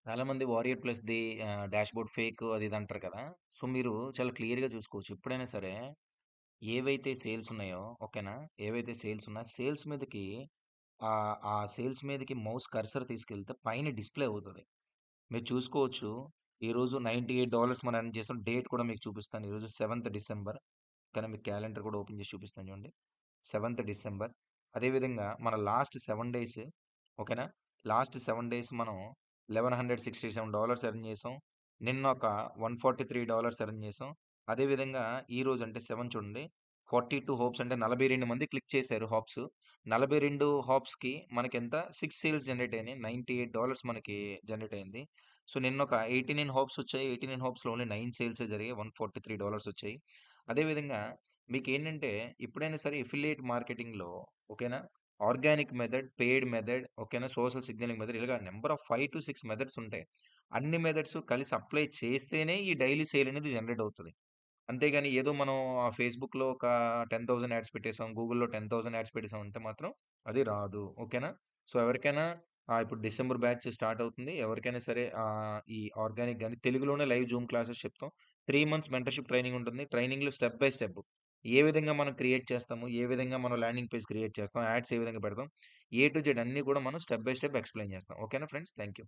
చాలామంది warrior ప్లస్‌ది dashboard fake అది ఇది అంటారు కదా! సో, మీరు చాలా క్లియర్‌గా చూసుకోవచ్చు. ఎప్పుడైనా సరే ఏవైతే సేల్స్ ఉన్నాయో ఓకేనా? ఏవైతే సేల్స్ ఉన్నాయో సేల్స్ మీదకి ఆ సేల్స్ మీదకి మౌస్ కర్సర్ తీసుకెళ్తే పైన డిస్‌ప్లే అవుతది. మీరు చూసుకోవచ్చు. ఈరోజు $98 మనం ఎర్న్ చేసాం. డేట్ కూడా మీకు చూపిస్తాను. ఈరోజు 7థ్ డిసెంబర్. కానీ మీకు క్యాలెండర్ కూడా ఓపెన్ చేసి చూపిస్తాను చూడండి. 7థ్ డిసెంబర్. అదేవిధంగా మన లాస్ట్ 7 డేస్ ఓకేనా? లాస్ట్ 7 డేస్ మనం $1,167 ఎర్న్ చేసాం. నిన్న ఒక $143 ఎర్న్ చేసాం. అదేవిధంగా ఈరోజు అంటే 7 చూడండి. 42 హోప్స్ అంటే 42 మంది క్లిక్ చేశారు హాప్స్. 42 హాప్స్‌కి మనకెంత 6 సేల్స్ జనరేట్ అయినాయి. $98 మనకి జనరేట్ అయింది. సో, నిన్నొక 89 హోప్స్ వచ్చాయి. 89 హోప్స్‌లో ఓన్లీ 9 సేల్సే జరిగాయి. $143 వచ్చాయి. అదేవిధంగా మీకేంటంటే ఎప్పుడైనా సరే ఎఫిలియేట్ మార్కెటింగ్‌లో ఓకేనా? ఆర్గానిక్ మెథడ్, పెయిడ్ మెథడ్ ఓకేనా? సోషల్ సిగ్నలింగ్ మెథడ్ ఇలాగ నంబర్ ఆఫ్ 5-6 మెథడ్స్ ఉంటాయి. అన్ని మెథడ్స్ కలిసి అప్లై చేస్తేనే ఈ డైలీ సేల్ అనేది జనరేట్ అవుతది. అంతేగాని ఏదో మనం ఫేస్‌బుక్‌లో ఒక 10,000 యాడ్స్ పెట్టేసాం. గూగుల్‌లో 10,000 యాడ్స్ పెట్టేసాం అంటే మాత్రం అది రాదు. ఓకేనా? సో, ఎవరికైనా ఇప్పుడు డిసెంబర్ బ్యాచ్ స్టార్ట్ అవుతుంది. ఎవరికైనా సరే ఈ ఆర్గానిక్ గాని తెలుగులోనే లైవ్ జూమ్ క్లాసెస్ చెప్తాం. 3 మంత్స్ మెంటర్‌షిప్ ట్రైనింగ్ ఉంటుంది. ట్రైనింగ్‌లో స్టెప్ బై స్టెప్ ఏ విధంగా మనం క్రియేట్ చేస్తాము, ఏ విధంగా మనం ల్యాండింగ్ పేజ్ క్రియేట్ చేస్తాం, యాడ్స్ ఏ విధంగా పెడతాం, ఏ టు జెడ్ అన్నీ కూడా మనం స్టెప్ బై స్టెప్ ఎక్స్‌ప్లెయిన్ చేస్తాం. ఓకేనా ఫ్రెండ్స్? Thank you.